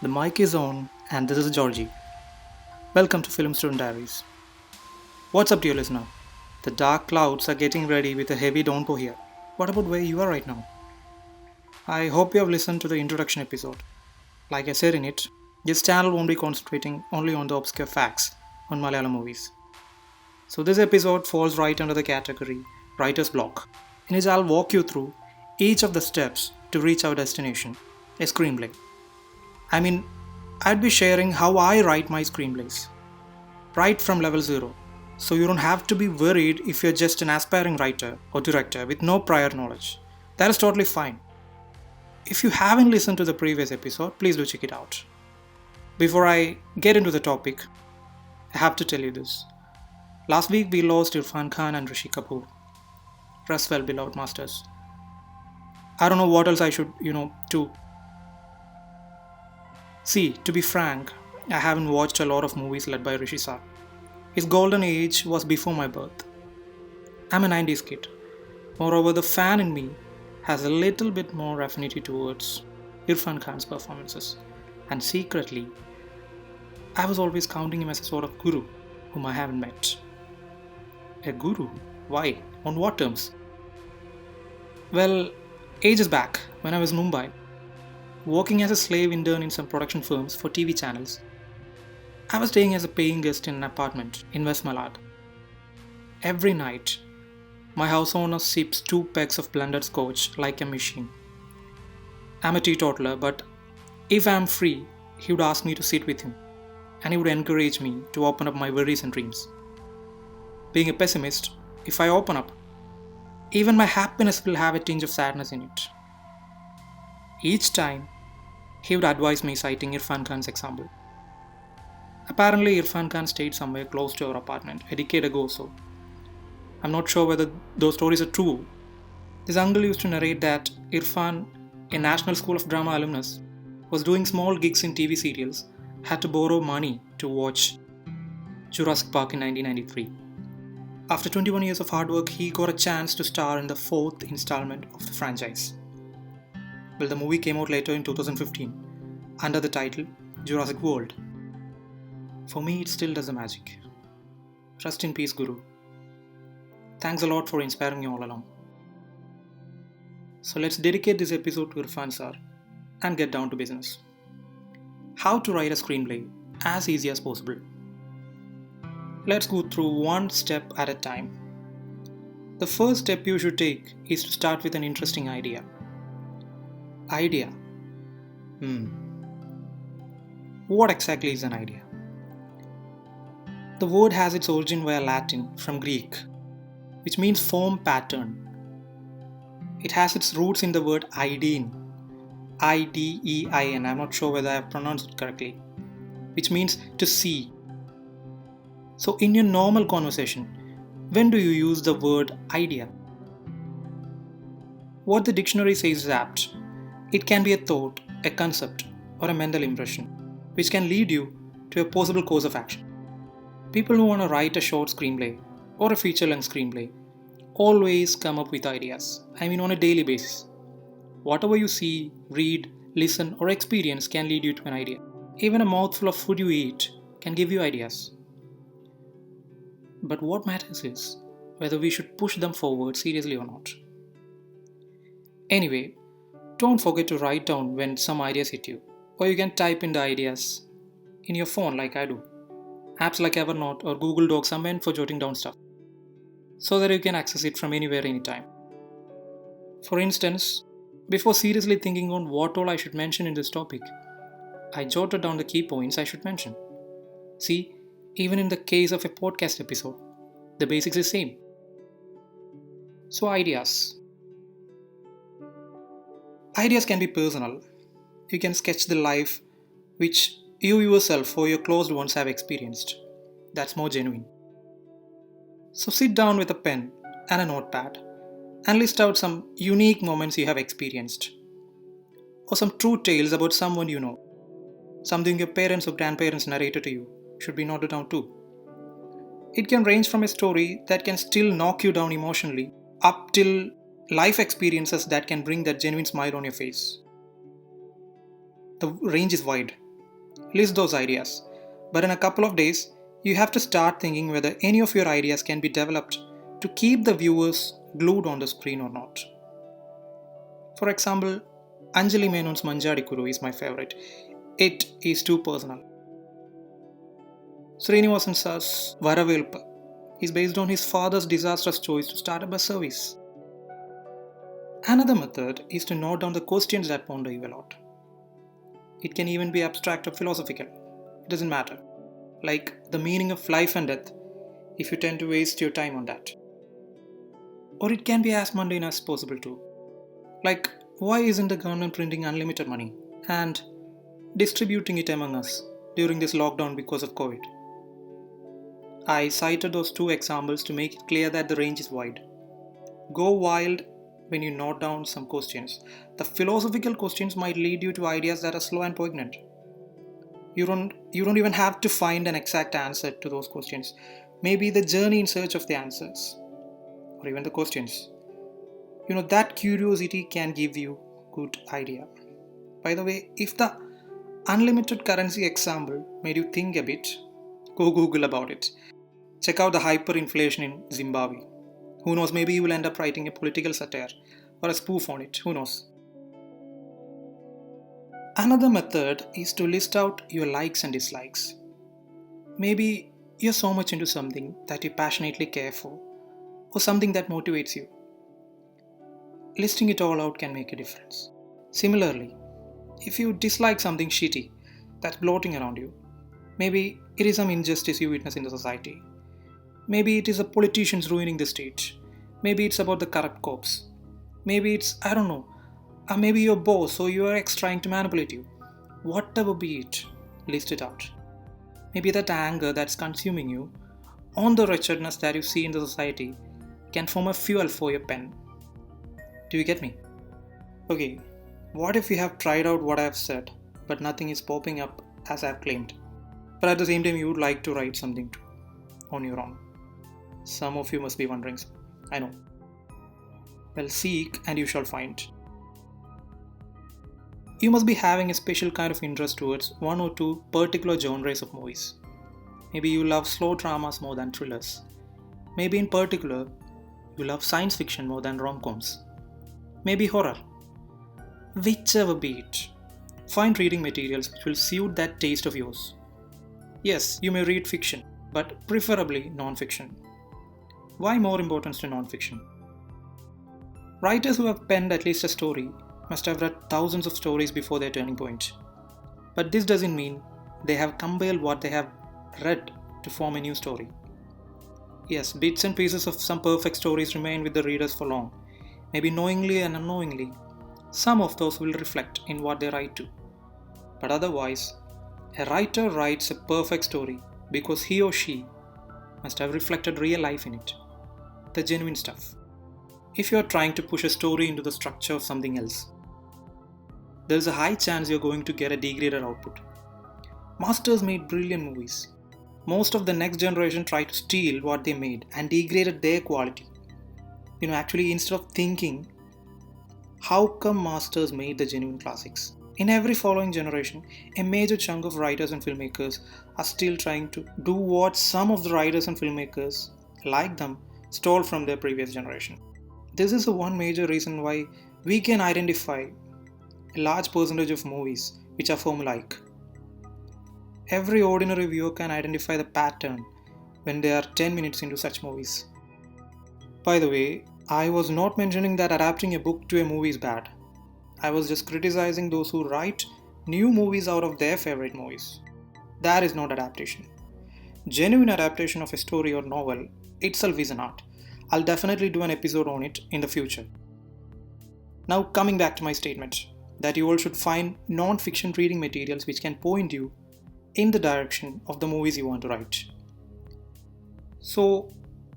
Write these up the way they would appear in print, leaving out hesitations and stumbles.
The mic is on, and this is Georgy. Welcome to Film Student Diaries. What's up, dear listener? The dark clouds are getting ready with a heavy downpour here. What about where you are right now? I hope you have listened to the introduction episode. Like I said in it, this channel won't be concentrating only on the obscure facts on Malayalam movies. So, this episode falls right under the category Writer's Block, in which I'll walk you through each of the steps to reach our destination, a screenplay. I'd be sharing how I write my screenplays, right from level zero, so you don't have to be worried if you're just an aspiring writer or director with no prior knowledge. That is totally fine. If you haven't listened to the previous episode, please do check it out. Before I get into the topic, I have to tell you this. Last week we lost Irfan Khan and Rishi Kapoor. Rest well, beloved masters. I don't know what else I should, do. See, to be frank, I haven't watched a lot of movies led by Rishi sir. His golden age was before my birth. I'm a 90s kid. Moreover, the fan in me has a little bit more affinity towards Irfan Khan's performances. And secretly, I was always counting him as a sort of guru whom I haven't met. A guru? Why? On what terms? Well, ages back, when I was in Mumbai, working as a slave intern in some production firms for TV channels, I was staying as a paying guest in an apartment in West Malad. Every night, my house owner sips 2 pegs of blended scotch like a machine. I'm a teetotaler, but if I'm free, he would ask me to sit with him, and he would encourage me to open up my worries and dreams. Being a pessimist, if I open up, even my happiness will have a tinge of sadness in it. Each time, he would advise me citing Irfan Khan's example. Apparently, Irfan Khan stayed somewhere close to our apartment a decade ago or so. I'm not sure whether those stories are true. This uncle used to narrate that Irfan, a National School of Drama alumnus, was doing small gigs in TV serials, had to borrow money to watch Jurassic Park in 1993. After 21 years of hard work, he got a chance to star in the 4th installment of the franchise. Well, the movie came out later in 2015 under the title Jurassic World. For me, it still does the magic. Rest in peace, Guru. Thanks a lot for inspiring me all along. So let's dedicate this episode to Irfan sir and get down to business. How to write a screenplay as easy as possible. Let's go through one step at a time. The first step you should take is to start with an interesting idea. Idea. What exactly is an idea? The word has its origin via Latin from Greek, which means form pattern. It has its roots in the word idein, I-D-E-I-N, I'm not sure whether I have pronounced it correctly, which means to see. So in your normal conversation, when do you use the word idea? What the dictionary says is apt. It can be a thought, a concept, or a mental impression, which can lead you to a possible course of action. People who want to write a short screenplay or a feature-length screenplay always come up with ideas. On a daily basis. Whatever you see, read, listen, or experience can lead you to an idea. Even a mouthful of food you eat can give you ideas. But what matters is whether we should push them forward seriously or not. Anyway, don't forget to write down when some ideas hit you, or you can type in the ideas in your phone like I do. Apps like Evernote or Google Docs are meant for jotting down stuff, so that you can access it from anywhere anytime. For instance, before seriously thinking on what all I should mention in this topic, I jotted down the key points I should mention. See, even in the case of a podcast episode, the basics is same. So ideas. Ideas can be personal. You can sketch the life which you yourself or your closed ones have experienced. That's more genuine. So sit down with a pen and a notepad and list out some unique moments you have experienced, or some true tales about someone you know. Something your parents or grandparents narrated to you should be noted down too. It can range from a story that can still knock you down emotionally up till life experiences that can bring that genuine smile on your face. The range is wide. List those ideas. But in a couple of days, you have to start thinking whether any of your ideas can be developed to keep the viewers glued on the screen or not. For example, Anjali Menon's Manjadi Kuru is my favorite. It is too personal. Srinivasan Sar's Varavelpa is based on his father's disastrous choice to start a bus service. Another method is to note down the questions that ponder you a lot. It can even be abstract or philosophical. It doesn't matter. Like the meaning of life and death, if you tend to waste your time on that. Or it can be as mundane as possible too. Like, why isn't the government printing unlimited money and distributing it among us during this lockdown because of COVID? I cited those two examples to make it clear that the range is wide. Go wild when you note down some questions. The philosophical questions might lead you to ideas that are slow and poignant. You don't even have to find an exact answer to those questions. Maybe the journey in search of the answers, or even the questions. That curiosity can give you good idea. By the way, if the unlimited currency example made you think a bit, go Google about it. Check out the hyperinflation in Zimbabwe. Who knows, maybe you will end up writing a political satire or a spoof on it. Who knows? Another method is to list out your likes and dislikes. Maybe you're so much into something that you passionately care for, or something that motivates you. Listing it all out can make a difference. Similarly, if you dislike something shitty that's bloating around you, maybe it is some injustice you witness in the society. Maybe it is the politicians ruining the state. Maybe it's about the corrupt cops. Maybe it's, I don't know, maybe your boss or your ex trying to manipulate you. Whatever be it, list it out. Maybe that anger that's consuming you, on the wretchedness that you see in the society, can form a fuel for your pen. Do you get me? Okay, what if you have tried out what I have said, but nothing is popping up as I have claimed? But at the same time, you would like to write something too, on your own. Some of you must be wondering, I know. Well, seek and you shall find. You must be having a special kind of interest towards one or two particular genres of movies. Maybe you love slow dramas more than thrillers. Maybe in particular, you love science fiction more than rom-coms. Maybe horror. Whichever be it, find reading materials which will suit that taste of yours. Yes, you may read fiction, but preferably non-fiction. Why more importance to non-fiction? Writers who have penned at least a story must have read thousands of stories before their turning point. But this doesn't mean they have compiled what they have read to form a new story. Yes, bits and pieces of some perfect stories remain with the readers for long. Maybe knowingly and unknowingly, some of those will reflect in what they write to. But otherwise, a writer writes a perfect story because he or she must have reflected real life in it. The genuine stuff. If you are trying to push a story into the structure of something else, there is a high chance you're going to get a degraded output. Masters made brilliant movies. Most of the next generation tried to steal what they made and degraded their quality. Actually, instead of thinking, how come masters made the genuine classics? In every following generation, a major chunk of writers and filmmakers are still trying to do what some of the writers and filmmakers, like them, stole from their previous generation. This is one major reason why we can identify a large percentage of movies which are formulaic. Every ordinary viewer can identify the pattern when they are 10 minutes into such movies. By the way, I was not mentioning that adapting a book to a movie is bad. I was just criticizing those who write new movies out of their favorite movies. That is not adaptation. Genuine adaptation of a story or novel itself is an art. I'll definitely do an episode on it in the future. Now coming back to my statement that you all should find non-fiction reading materials which can point you in the direction of the movies you want to write. So,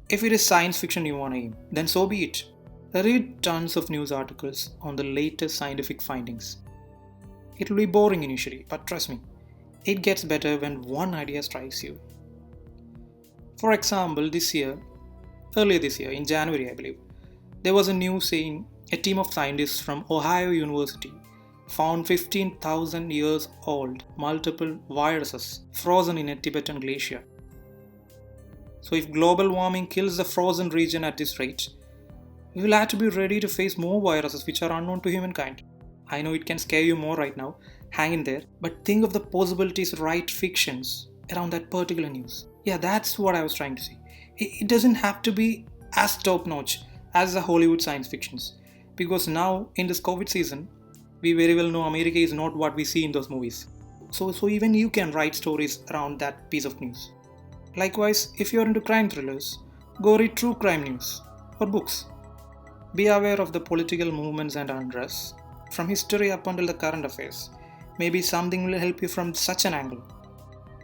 if it is science fiction you want to aim, then so be it. Read tons of news articles on the latest scientific findings. It will be boring initially, but trust me, it gets better when one idea strikes you. For example, earlier this year, in January I believe, there was a news saying a team of scientists from Ohio University found 15,000 years old multiple viruses frozen in a Tibetan glacier. So, if global warming kills the frozen region at this rate, we will have to be ready to face more viruses which are unknown to humankind. I know it can scare you more right now, hang in there, but think of the possibilities, write fictions around that particular news. Yeah, that's what I was trying to say. It doesn't have to be as top notch as the Hollywood science fictions, because now in this COVID season, we very well know America is not what we see in those movies. So even you can write stories around that piece of news. Likewise, if you're into crime thrillers, go read true crime news or books. Be aware of the political movements and unrest, from history up until the current affairs. Maybe something will help you from such an angle.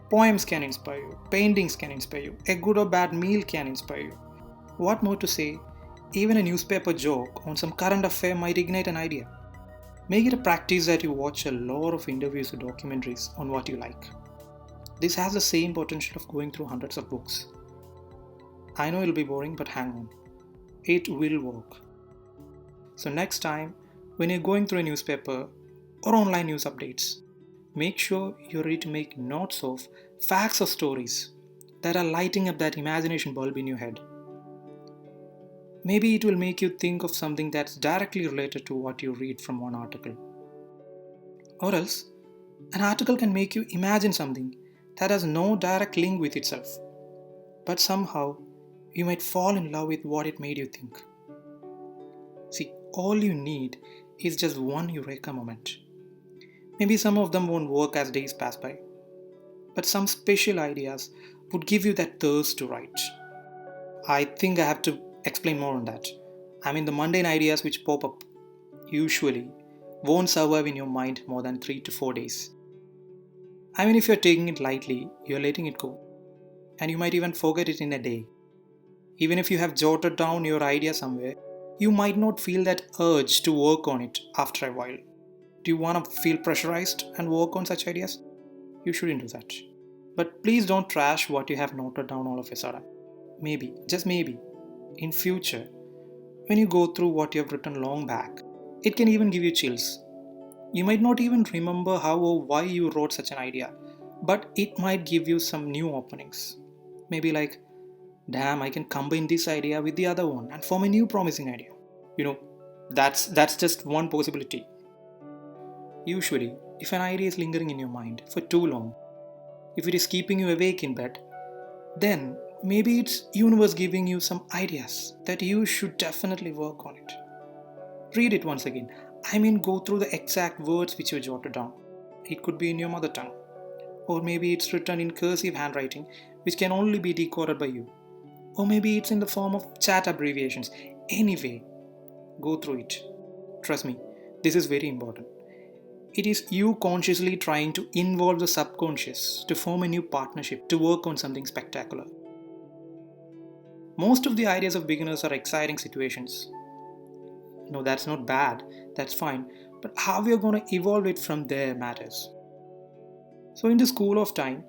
Poems can inspire you, paintings can inspire you, a good or bad meal can inspire you. What more to say, even a newspaper joke on some current affair might ignite an idea. Make it a practice that you watch a lot of interviews or documentaries on what you like. This has the same potential of going through hundreds of books. I know it'll be boring, but hang on. It will work. So next time, when you're going through a newspaper or online news updates, make sure you're ready to make notes of facts or stories that are lighting up that imagination bulb in your head. Maybe it will make you think of something that's directly related to what you read from one article. Or else, an article can make you imagine something that has no direct link with itself, but somehow you might fall in love with what it made you think. See, all you need is just one eureka moment. Maybe some of them won't work as days pass by, but some special ideas would give you that thirst to write. I think I have to explain more on that. I mean, the mundane ideas which pop up usually won't survive in your mind more than 3 to 4 days. I mean, if you're taking it lightly, you're letting it go, and you might even forget it in a day. Even if you have jotted down your idea somewhere, you might not feel that urge to work on it after a while. Do you want to feel pressurized and work on such ideas? You shouldn't do that. But please don't trash what you have noted down all of a sudden. Maybe, just maybe, in future, when you go through what you have written long back, it can even give you chills. You might not even remember how or why you wrote such an idea, but it might give you some new openings. Maybe like, damn, I can combine this idea with the other one and form a new promising idea. That's just one possibility. Usually, if an idea is lingering in your mind for too long, if it is keeping you awake in bed, then maybe it's universe giving you some ideas that you should definitely work on it. Read it once again. I mean, go through the exact words which you jotted down. It could be in your mother tongue, or maybe it's written in cursive handwriting which can only be decoded by you. Or maybe it's in the form of chat abbreviations. Anyway, go through it. Trust me, this is very important. It is you consciously trying to involve the subconscious to form a new partnership to work on something spectacular. Most of the ideas of beginners are exciting situations. No, that's not bad, that's fine, but how we are going to evolve it from there matters. So in the school of time,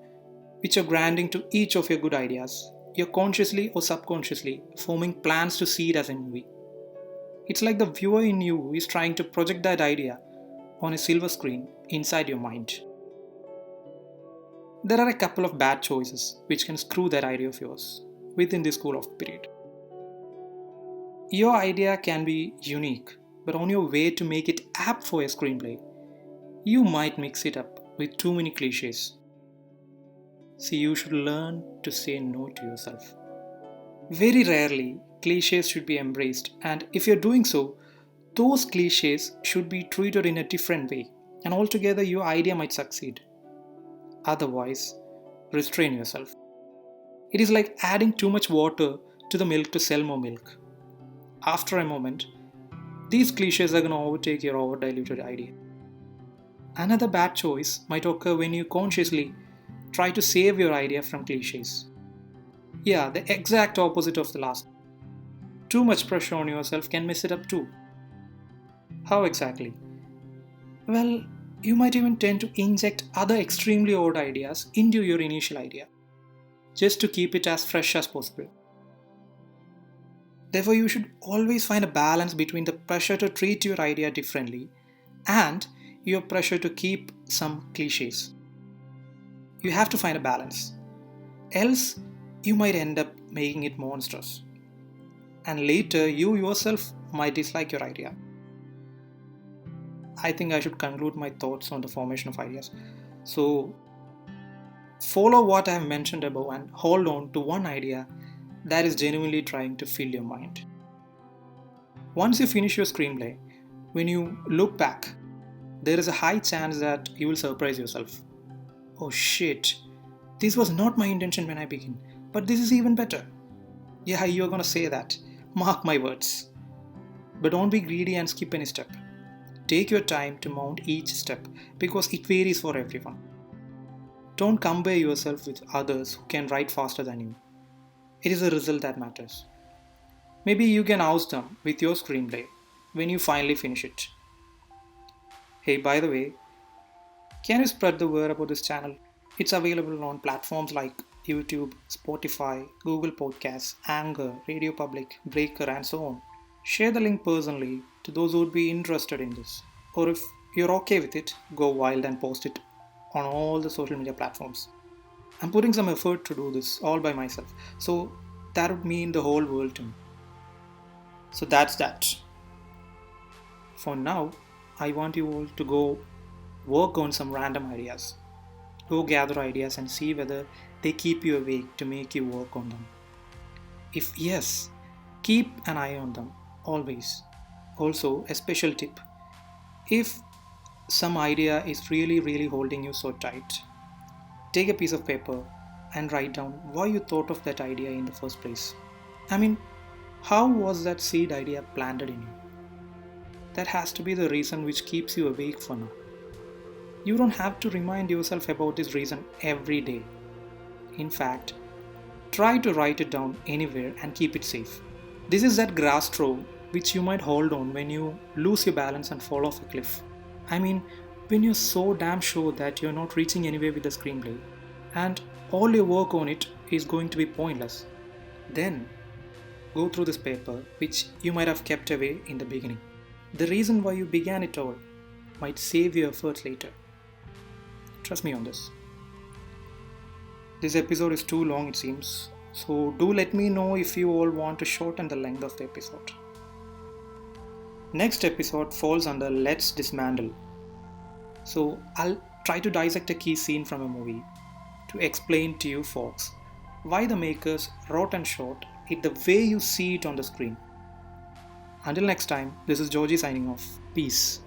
which you're granting to each of your good ideas, you're consciously or subconsciously forming plans to see it as a movie. It's like the viewer in you is trying to project that idea on a silver screen inside your mind. There are a couple of bad choices which can screw that idea of yours within this cool off period. Your idea can be unique, but on your way to make it apt for a screenplay, you might mix it up with too many cliches. See, you should learn to say no to yourself. Very rarely, cliches should be embraced, and if you're doing so, those cliches should be treated in a different way, and altogether your idea might succeed. Otherwise, restrain yourself. It is like adding too much water to the milk to sell more milk. After a moment, these cliches are going to overtake your over-diluted idea. Another bad choice might occur when you consciously try to save your idea from cliches. Yeah, the exact opposite of the last. Too much pressure on yourself can mess it up too. How exactly? Well, you might even tend to inject other extremely old ideas into your initial idea, just to keep it as fresh as possible. Therefore, you should always find a balance between the pressure to treat your idea differently and you're pressured to keep some cliches. You have to find a balance. Else, you might end up making it monstrous. And later, you yourself might dislike your idea. I think I should conclude my thoughts on the formation of ideas. So, follow what I have mentioned above and hold on to one idea that is genuinely trying to fill your mind. Once you finish your screenplay, when you look back, there is a high chance that you will surprise yourself. Oh shit, this was not my intention when I began, but this is even better. Yeah, you're gonna say that. Mark my words. But don't be greedy and skip any step. Take your time to mount each step because it varies for everyone. Don't compare yourself with others who can write faster than you. It is the result that matters. Maybe you can oust them with your screenplay when you finally finish it. Hey, by the way, can you spread the word about this channel? It's available on platforms like YouTube, Spotify, Google Podcasts, Anchor, Radio Public, Breaker, and so on. Share the link personally to those who would be interested in this. Or if you're okay with it, go wild and post it on all the social media platforms. I'm putting some effort to do this all by myself, so that would mean the whole world to me. So that's that. For now, I want you all to go work on some random ideas. Go gather ideas and see whether they keep you awake to make you work on them. If yes, keep an eye on them, always. Also, a special tip. If some idea is really holding you so tight, take a piece of paper and write down why you thought of that idea in the first place. I mean, how was that seed idea planted in you? That has to be the reason which keeps you awake for now. You don't have to remind yourself about this reason every day. In fact, try to write it down anywhere and keep it safe. This is that grass straw which you might hold on when you lose your balance and fall off a cliff. I mean, when you're so damn sure that you're not reaching anywhere with the screenplay and all your work on it is going to be pointless. Then, go through this paper which you might have kept away in the beginning. The reason why you began it all might save your efforts later. Trust me on this. This episode is too long, it seems, so do let me know if you all want to shorten the length of the episode. Next episode falls under Let's Dismantle. So I'll try to dissect a key scene from a movie to explain to you folks why the makers wrote and shot it the way you see it on the screen. Until next time, this is Georgy signing off. Peace.